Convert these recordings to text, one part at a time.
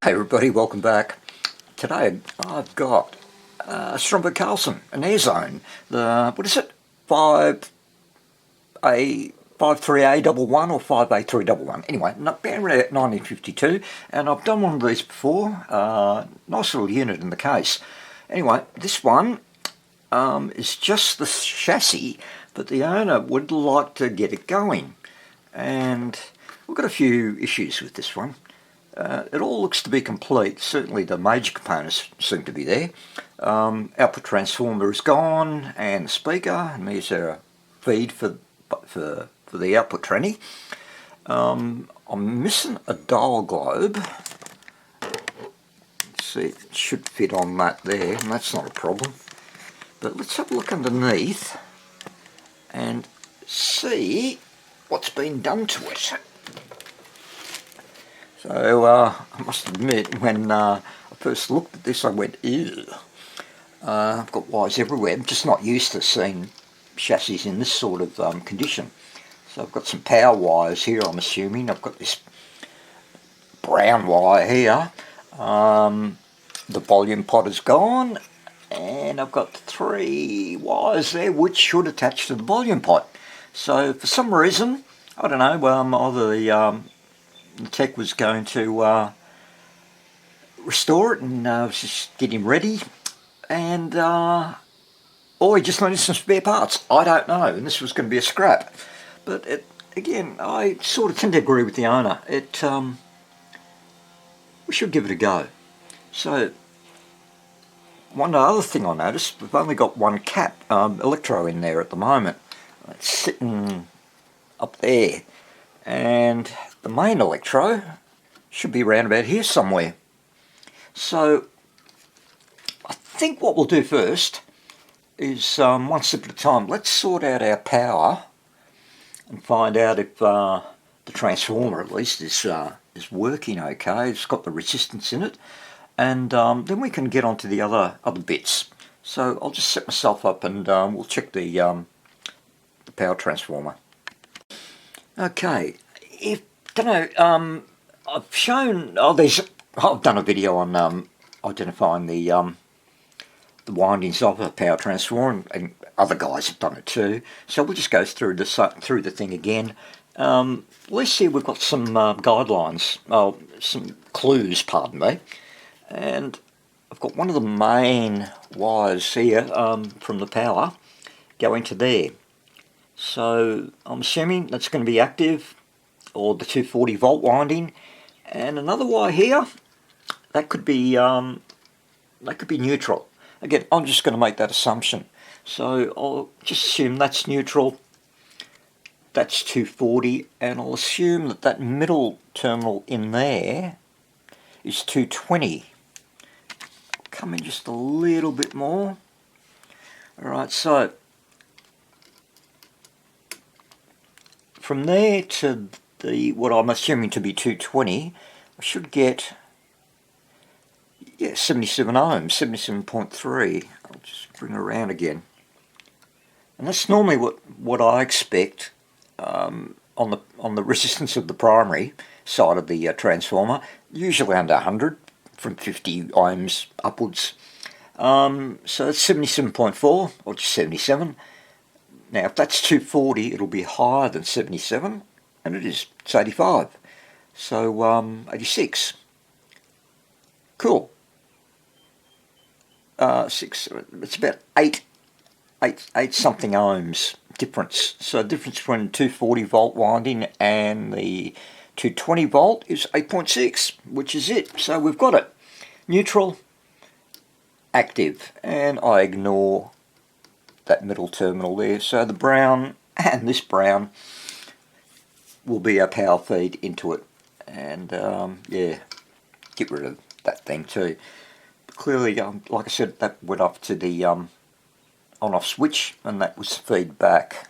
Hey everybody, welcome back. Today I've got Stromberg Carlson, an air zone. What is it? 53A11 or 5A311. Anyway, around 1952, and I've done one of these before. Nice little unit in the case. Anyway, this one is just the chassis, but the owner would like to get it going. And we've got a few issues with this one. It all looks to be complete. Certainly the major components seem to be there. Output transformer is gone, and the speaker, and there's a feed for the output tranny. I'm missing a dial globe. Let's see, it should fit on that there, and that's not a problem. But let's have a look underneath and see what's been done to it. So I must admit, when I first looked at this, I went, ew. I've got wires everywhere. I'm just not used to seeing chassis in this sort of condition. So I've got some power wires here, I'm assuming. I've got this brown wire here. The volume pot is gone. And I've got 3 wires there which should attach to the volume pot. So for some reason, I don't know, either the tech was going to restore it and was just getting ready, and or he just needed some spare parts. I don't know, and this was going to be a scrap. But again, I sort of tend to agree with the owner. We should give it a go. So one other thing I noticed, we've only got one cap electro in there at the moment. It's sitting up there, and the main electro should be around about here somewhere. So I think what we'll do first is one step at a time. Let's sort out our power and find out if the transformer at least is working okay. It's got the resistance in it, and then we can get on to the other bits. So I'll just set myself up and we'll check the power transformer. Okay, I've shown. I've done a video on identifying the windings of a power transformer, and other guys have done it too. So we'll just go through the thing again. Let's see. We've got some guidelines, some clues, pardon me, and I've got one of the main wires here from the power going to there. So I'm assuming that's going to be active, or the 240 volt winding, and another wire here that could be neutral. Again, I'm just going to make that assumption. So I'll just assume that's neutral, that's 240, and I'll assume that middle terminal in there is 220. Come in just a little bit more. Alright, so from there to what I'm assuming to be 220, I should get 77 ohms, 77.3. I'll just bring it around again, and that's normally what I expect on the resistance of the primary side of the transformer. Usually under 100, from 50 ohms upwards. So that's 77.4 or just 77. Now, if that's 240, it'll be higher than 77, and it is. It's 85. So 86. Cool. 6. It's about 8 something ohms difference. So the difference between 240 volt winding and the 220 volt is 8.6, which is it. So we've got it. Neutral, active, and I ignore that middle terminal there. So the brown and this brown will be our power feed into it, and yeah, get rid of that thing too. But clearly, like I said, that went off to the on-off switch, and that was feedback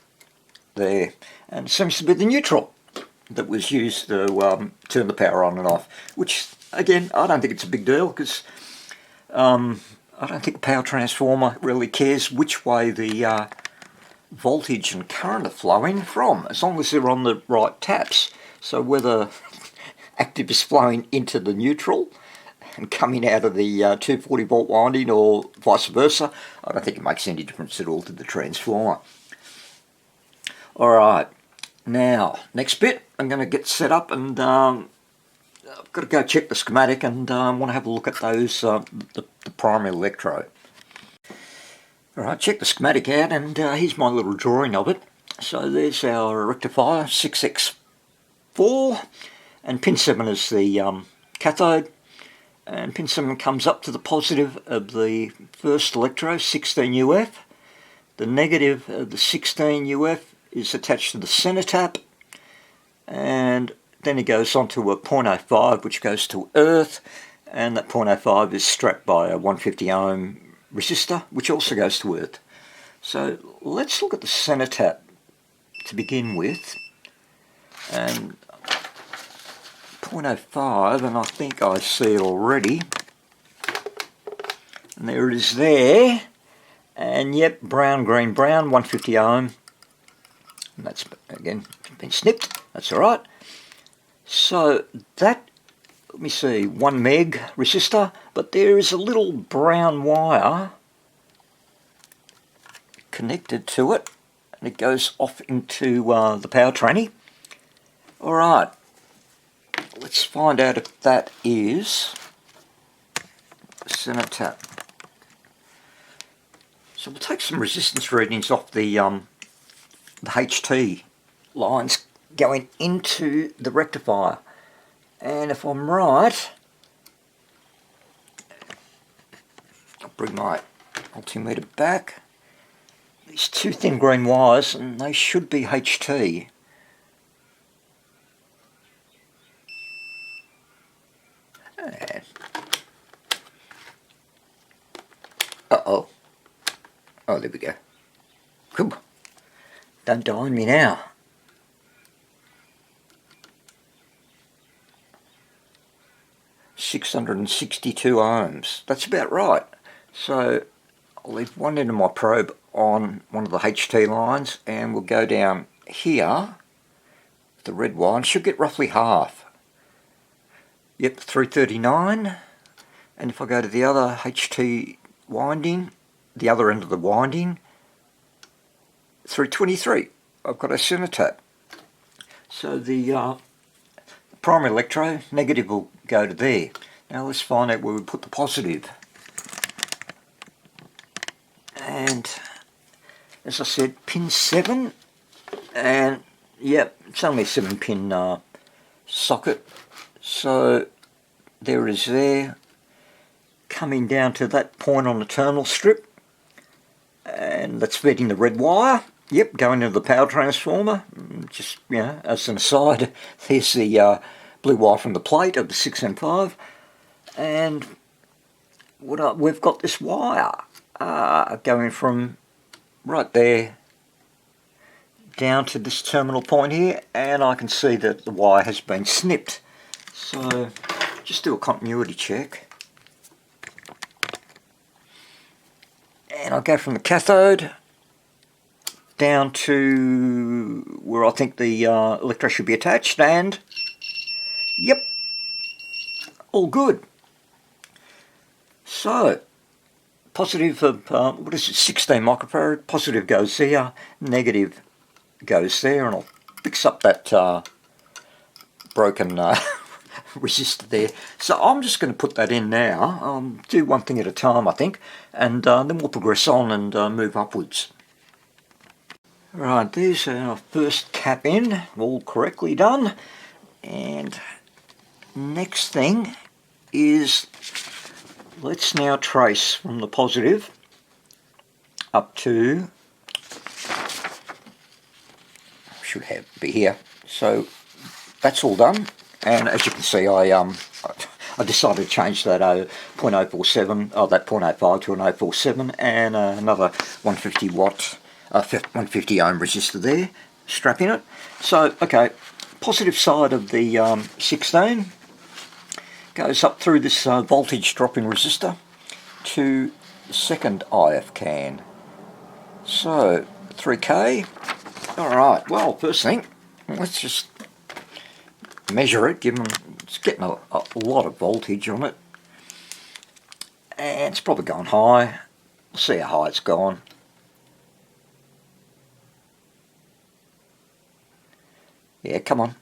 there, and it seems to be the neutral that was used to turn the power on and off, which again, I don't think it's a big deal, because I don't think the power transformer really cares which way the voltage and current are flowing from, as long as they're on the right taps. So whether active is flowing into the neutral and coming out of the 240 volt winding or vice versa, I don't think it makes any difference at all to the transformer. Alright, now next bit I'm going to get set up, and I've got to go check the schematic, and want to have a look at those the primary electrode. Alright, check the schematic out, and here's my little drawing of it. So there's our rectifier 6x4, and pin 7 is the cathode, and pin 7 comes up to the positive of the first electrode, 16 UF. The negative of the 16 UF is attached to the centre tap, and then it goes on to a 0.05 which goes to earth, and that 0.05 is strapped by a 150 ohm resistor which also goes to earth. So let's look at the centre tap to begin with, and 0.05, and I think I see it already, and there it is there, and yep, brown, green, brown, 150 ohm, and that's again been snipped, that's alright. So that, let me see, 1 meg resistor, but there is a little brown wire connected to it, and it goes off into the power tranny. Alright, let's find out if that is the centre tap. So we'll take some resistance readings off the HT lines going into the rectifier, and if I'm right, I'll bring my multimeter back. These two thin green wires, and they should be HT. And uh-oh. Oh, there we go. Whew. Don't die on me now. $662 ohms. That's about right. So I'll leave one end of my probe on one of the HT lines, and we'll go down here. The red wire should get roughly half. Yep, 339. And if I go to the other HT winding, the other end of the winding, 323. I've got a centre tap. So the primary electrode, negative will go to there. Now let's find out where we put the positive. And as I said, pin 7, and yep, it's only a 7 pin socket. So there it is there, coming down to that point on the terminal strip, and that's feeding the red wire. Yep, going into the power transformer. Just, you know, as an aside, there's the blue wire from the plate of the 6M5, and we've got this wire going from right there down to this terminal point here, and I can see that the wire has been snipped. So just do a continuity check, and I'll go from the cathode down to where I think the electrode should be attached, and yep, all good. So positive of what is it, 16 microfarad, positive goes there, negative goes there, and I'll fix up that broken resistor there. So I'm just going to put that in now, do one thing at a time I think, and then we'll progress on and move upwards. Right, there's our first cap in, all correctly done, and next thing is, let's now trace from the positive up to, should be here. So that's all done, and as you can see, I decided to change that 0.047, that 0.05 to an 047, and another 150 watt, 150 ohm resistor there, strapping it. So okay, positive side of the 16 goes up through this voltage dropping resistor to the second IF can. So 3K. Alright, well, first thing, let's just measure it, given it's getting a lot of voltage on it. and it's probably gone high. We'll see how high it's gone. Yeah, come on.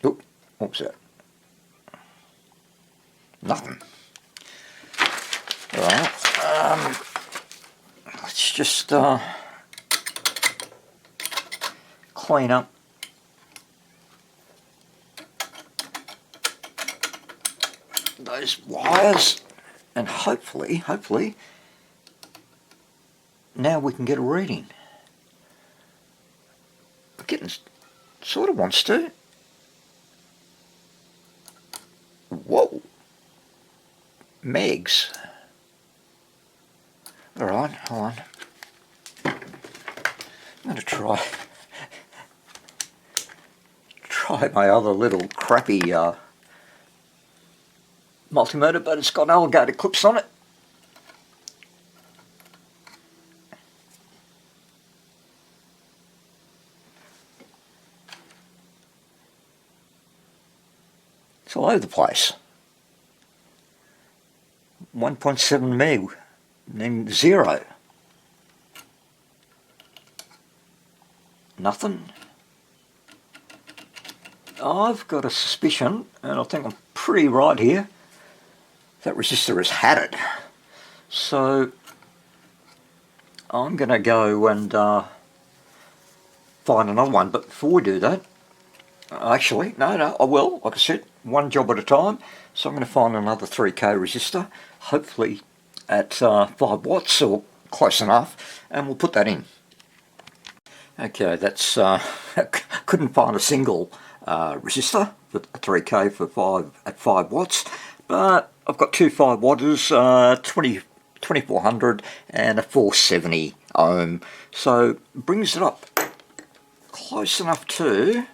Oop, what was that? Nothing. Alright, let's just clean up those wires, and hopefully now we can get a reading. We're getting sort of wants to. Whoa, megs. Alright, hold on. I'm going to try my other little crappy multimeter, but it's got alligator clips on it. It's all over the place. 1.7 meg, then 0. Nothing. I've got a suspicion, and I think I'm pretty right here, that resistor has had it. So I'm going to go and find another one, but before we do that, actually, no, I will, like I said, one job at a time. So I'm going to find another 3K resistor, hopefully at 5 watts or close enough, and we'll put that in. Okay, that's couldn't find a single resistor for 3K at 5 watts, but I've got two 5 watters, 2400 and a 470 ohm, so brings it up close enough to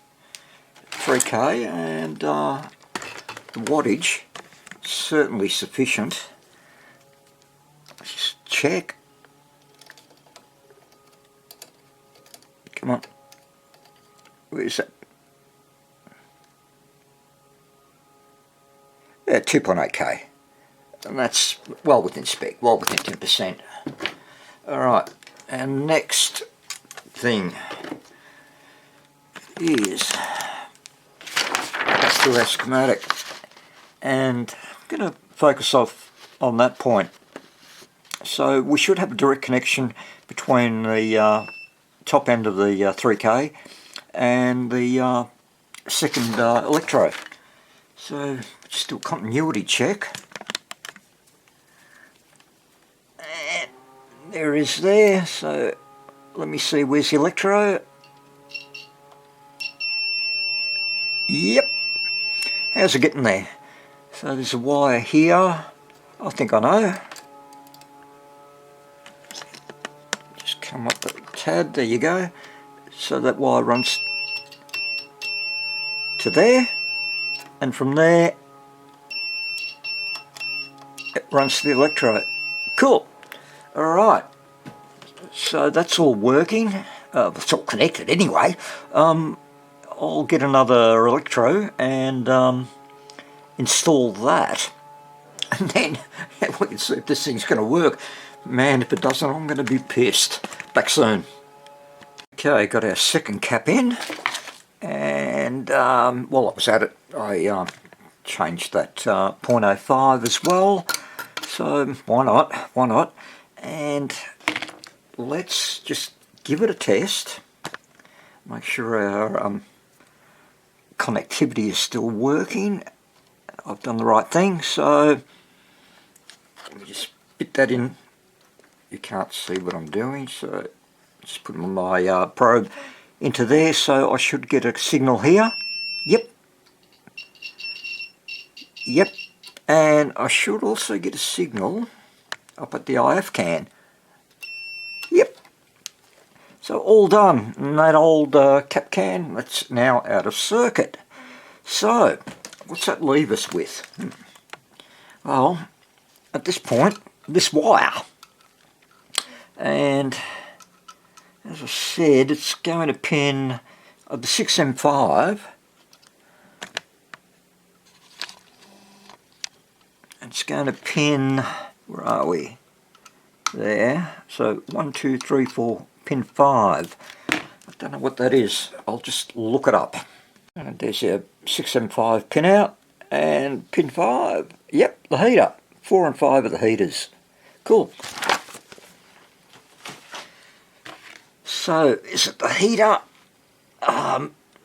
3K, and the wattage certainly sufficient. Let's just check. Come on. Where is that? Yeah, 2.8K. And that's well within spec, well within 10%. Alright, and next thing is let's do our schematic. And I'm going to focus off on that point. So we should have a direct connection between the top end of the 3K and the second electrode. So just do a continuity check. And there is there. So let me see, where's the electrode? Yep. How's it getting there? So there's a wire here. I think I know. Just come up a tad. There you go. So that wire runs to there, and from there it runs to the electrode. Cool. Alright, so that's all working. It's all connected anyway. I'll get another electrode and install that, and then we can see if this thing's going to work. Man, if it doesn't, I'm going to be pissed. Back soon. Okay, got our second cap in, and while I was at it, I changed that 0.05 as well. So why not? And let's just give it a test. Make sure our connectivity is still working. I've done the right thing, so let me just fit that in. You can't see what I'm doing, so just put my probe into there, so I should get a signal here. Yep, and I should also get a signal up at the IF can. Yep, so all done. And that old cap can, that's now out of circuit. So what's that leave us with? Well, at this point, this wire, and as I said, it's going to pin the 6M5 It's going to pin, where are we? There. So 1, 2, 3, 4, pin 5. I don't know what that is. I'll just look it up. And there's your 675 pin out and pin 5. Yep, the heater. 4 and 5 are the heaters. Cool. So is it the heater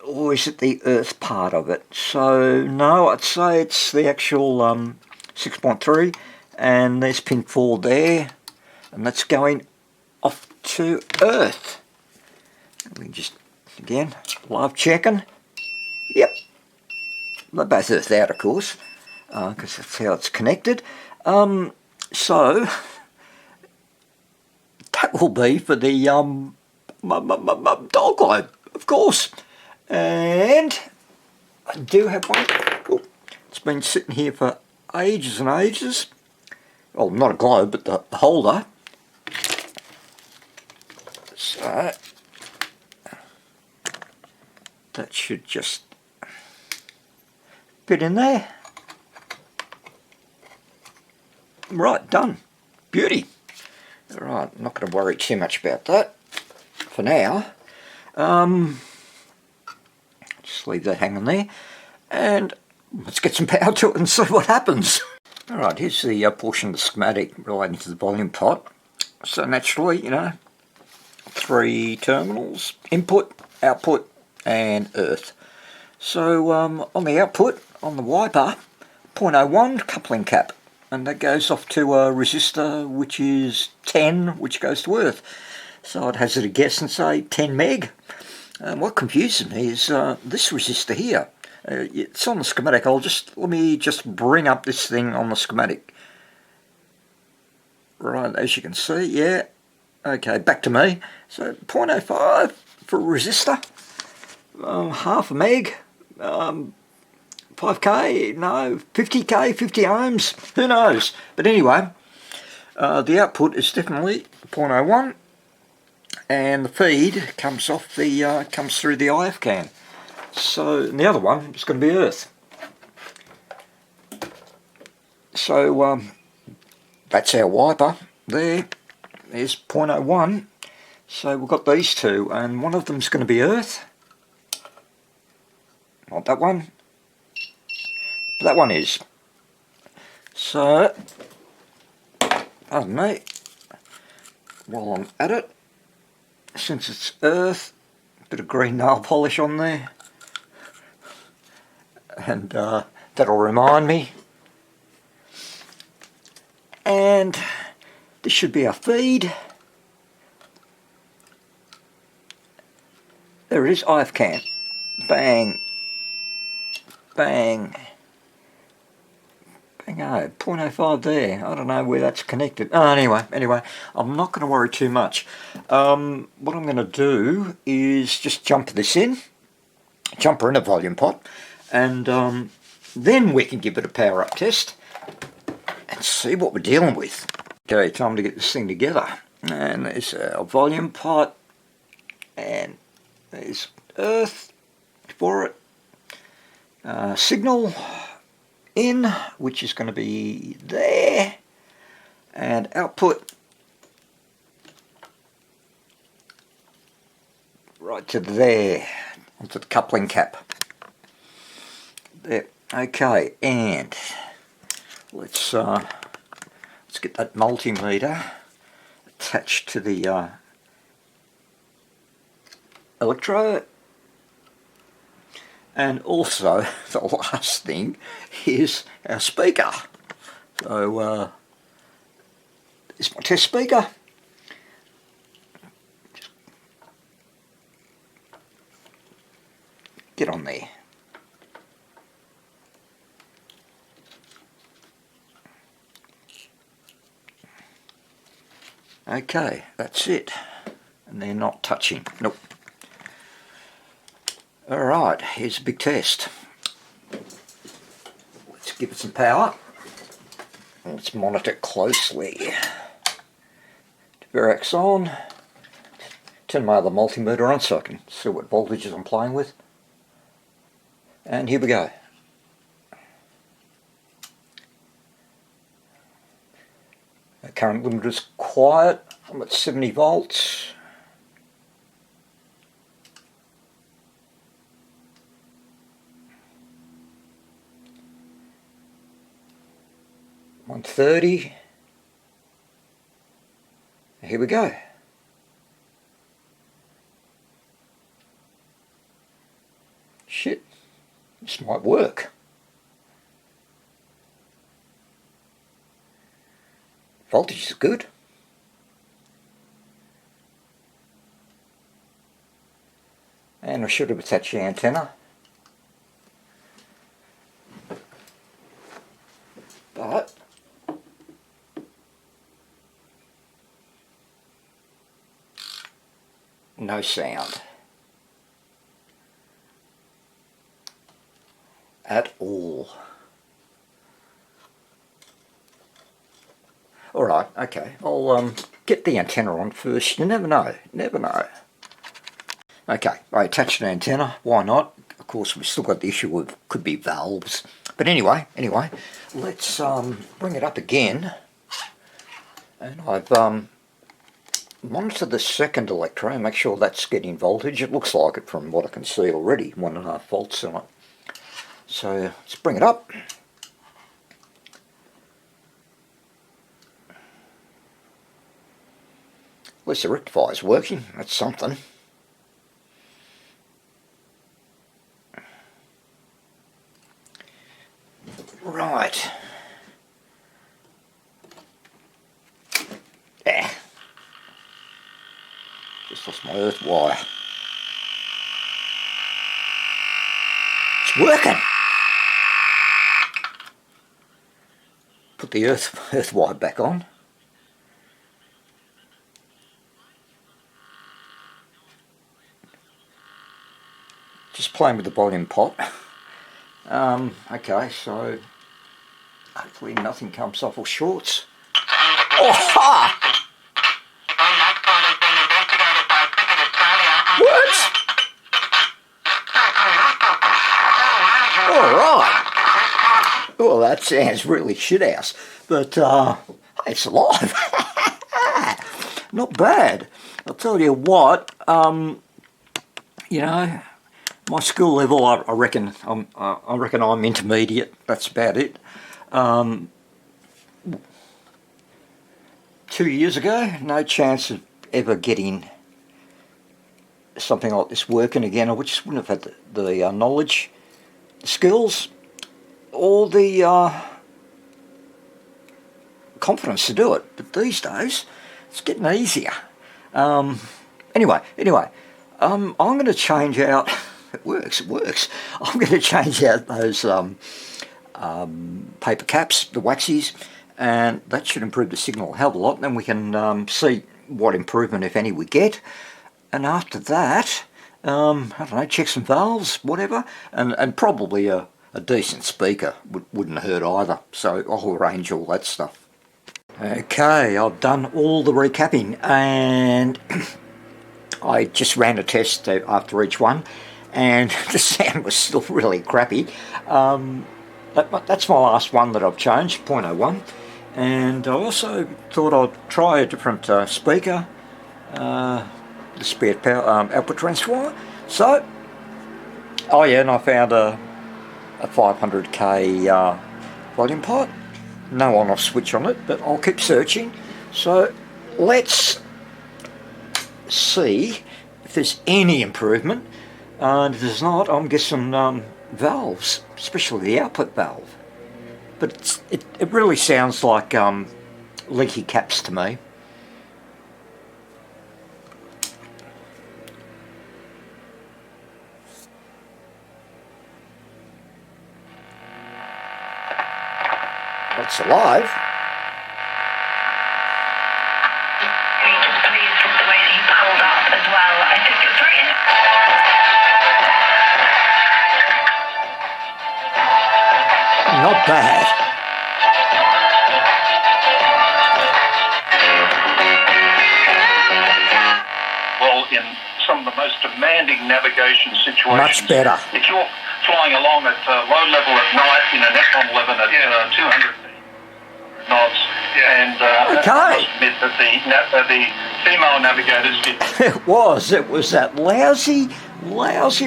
or is it the earth part of it? So no, I'd say it's the actual 6.3, and there's pin 4 there, and that's going off to earth. We just, again, live checking. Yep, they're both earthed out, of course, because that's how it's connected. So that will be for the dial globe, of course. And I do have one. Oh, it's been sitting here for ages and ages. Well, not a globe, but the holder. So that should just fit in there. Right, done. Beauty. Alright, I'm not going to worry too much about that for now. Just leave that hanging there. And let's get some power to it and see what happens. Alright, here's the portion of the schematic relating to the volume pot. So naturally, you know, 3 terminals, input, output and earth. So on the output, on the wiper, 0.01 coupling cap, and that goes off to a resistor which is 10, which goes to earth. So I'd hazard a guess and say 10 meg. What confuses me is this resistor here. It's on the schematic. Let me just bring up this thing on the schematic. Right, as you can see, yeah. Okay, back to me. So 0.05 for a resistor. Half a meg. 5k, no, 50k, 50 ohms, who knows. But anyway, the output is definitely 0.01, and the feed comes off the comes through the IF can. So and the other one is going to be earth. So that's our wiper there. There's 0.01. So we've got these two, and one of them's going to be earth. Not that one. But that one is. So, pardon me, while I'm at it, since it's earth, a bit of green nail polish on there, and that'll remind me. And this should be our feed. There it is, IF can. Bang. Bang. Bang, oh, 0.05 there. I don't know where that's connected. Oh, anyway, I'm not going to worry too much. What I'm going to do is just jump this in. Jump her in a volume pot. And then we can give it a power up test and see what we're dealing with. Okay, time to get this thing together. And there's our volume pot. And there's earth for it. Signal in, which is going to be there, and output right to there, onto the coupling cap. There. Okay, and let's get that multimeter attached to the electrode. And also, the last thing is our speaker. So, it's my test speaker. Just get on there. Okay, that's it. And they're not touching. Nope. Alright, here's a big test. Let's give it some power. Let's monitor it closely. Verax on. Turn my other multimeter on so I can see what voltages I'm playing with. And here we go. current limiter's quiet. I'm at 70 volts. $130. Here we go. Shit, this might work. Voltage is good. And I should have attached the antenna. But no sound at all. Alright, okay, I'll get the antenna on first. You never know, never know. Okay, I attached an antenna, why not? Of course, we've still got the issue of could be valves. But anyway, let's bring it up again. And I've monitored the second electrode, make sure that's getting voltage. It looks like it from what I can see already, 1.5 volts on it. So let's bring it up. At least the rectifier's working, that's something. Right. Yeah. Just lost my earth wire. It's working. Put the earth wire back on. Just playing with the volume pot. Okay, so hopefully nothing comes off or shorts. Oh, ha! What? Alright. Well, that sounds really shithouse, but hey, it's alive. Not bad. I'll tell you what, you know, my skill level, I reckon I'm intermediate. That's about it. 2 years ago, no chance of ever getting something like this working again. I just wouldn't have had the knowledge, the skills, or the confidence to do it. But these days, it's getting easier. Anyway, I'm going to change out. It works. I'm going to change out those paper caps, the waxies, and that should improve the signal a hell of a lot. Then we can see what improvement, if any, we get. And after that, I don't know, check some valves, whatever, and probably a decent speaker wouldn't hurt either. So I'll arrange all that stuff. Okay, I've done all the recapping, and I just ran a test after each one, and the sound was still really crappy. That's my last one that I've changed, 0.01, and I also thought I'd try a different speaker, the spare power output transformer. So, oh yeah, and I found a 500k volume pot. No on-off switch on it, but I'll keep searching. So let's see if there's any improvement, and if there's not, I'm guessing valves, especially the output valve. But it really sounds like leaky caps to me. It's alive. Pleased with the way that he pulled up as well. I think it's very Not bad. Well, in some of the most demanding navigation situations. Much better. If you're flying along at low level at night in an F-111 at 200 knots, and okay. Admit that the female navigators did. It was that lousy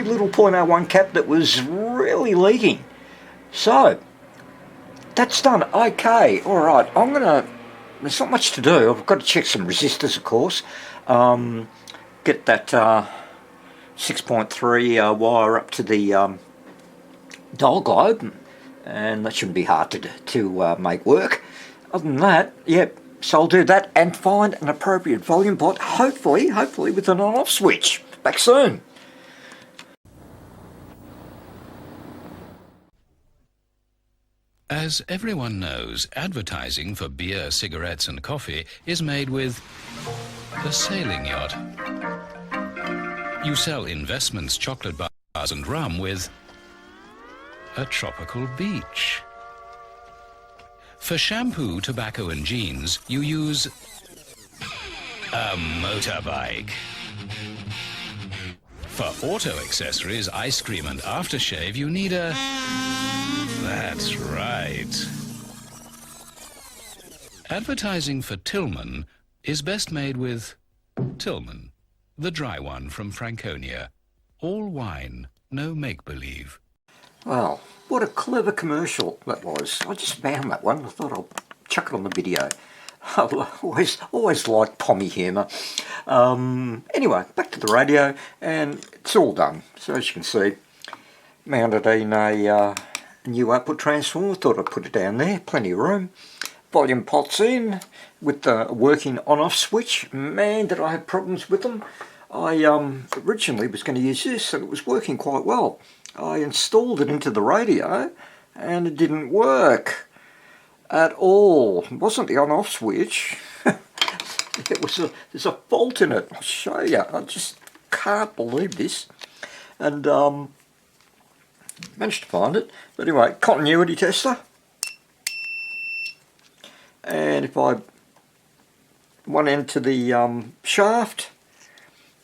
little .01 cap that was really leaking. So, that's done. Okay, alright, there's not much to do. I've got to check some resistors, of course. Get that 6.3 wire up to the dial globe, and that shouldn't be hard to make work. Other than that, yep, so I'll do that and find an appropriate volume pot, hopefully with an on-off switch. Back soon. As everyone knows, advertising for beer, cigarettes and coffee is made with a sailing yacht. You sell investments, chocolate bars and rum with a tropical beach. For shampoo, tobacco and jeans, you use a motorbike. For auto accessories, ice cream and aftershave, you need a... That's right. Advertising for Tillman is best made with Tillman, the dry one from Franconia. All wine, no make-believe. Well, what a clever commercial that was. I just found that one. I thought I'll chuck it on the video. I always liked Pommy humour. Anyway, back to the radio, and it's all done. So as you can see, mounted in a new output transformer. Thought I'd put it down there. Plenty of room. Volume pots in with the working on-off switch. Man, did I have problems with them. I originally was going to use this, and it was working quite well. I installed it into the radio, and it didn't work at all. It wasn't the on-off switch. There's a fault in it. I'll show you. I just can't believe this. And managed to find it. But anyway, continuity tester. And if I one end to the shaft,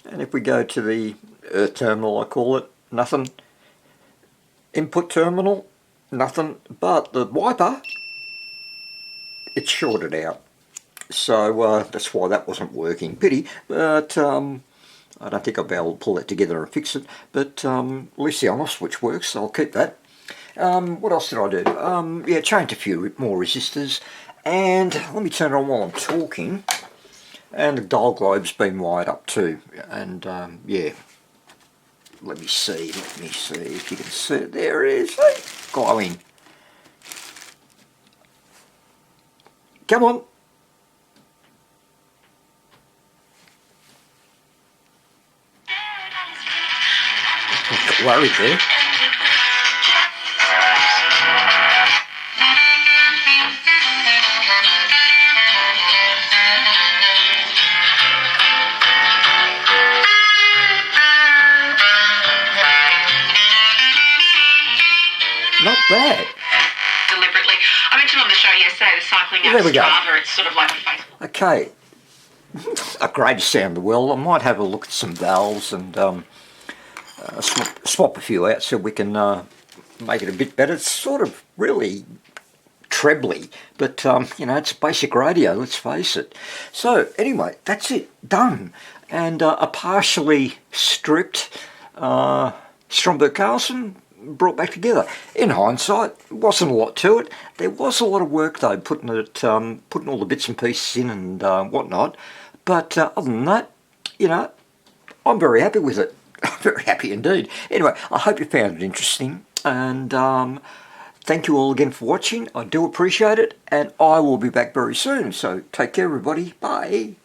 and if we go to the earth terminal, I call it, nothing. Input terminal, nothing. But the wiper, it's shorted out. So that's why that wasn't working. Pity, but I don't think I'll be able to pull that together and fix it. But at least the on-off switch works, so I'll keep that. What else did I do? Yeah, changed a few more resistors. And let me turn it on while I'm talking. And the dial globe's been wired up too. And yeah, let me see if you can see it. There it is, see? Glowing. Come on. Got worried there. Not bad. Deliberately. I mentioned on the show yesterday the cycling app There we go. Strava. It's sort of like Facebook. Okay. Not greatest sound in the world. I might have a look at some valves and swap a few out so we can make it a bit better. It's sort of really trebly, but you know, it's basic radio, let's face it. So anyway, that's it, done. And a partially stripped Stromberg Carlson brought back together. In hindsight, wasn't a lot to it. There was a lot of work though, putting all the bits and pieces in and whatnot. But other than that, you know, I'm very happy with it. Very happy indeed. Anyway, I hope you found it interesting, and thank you all again for watching. I do appreciate it, and I will be back very soon. So take care, everybody. Bye.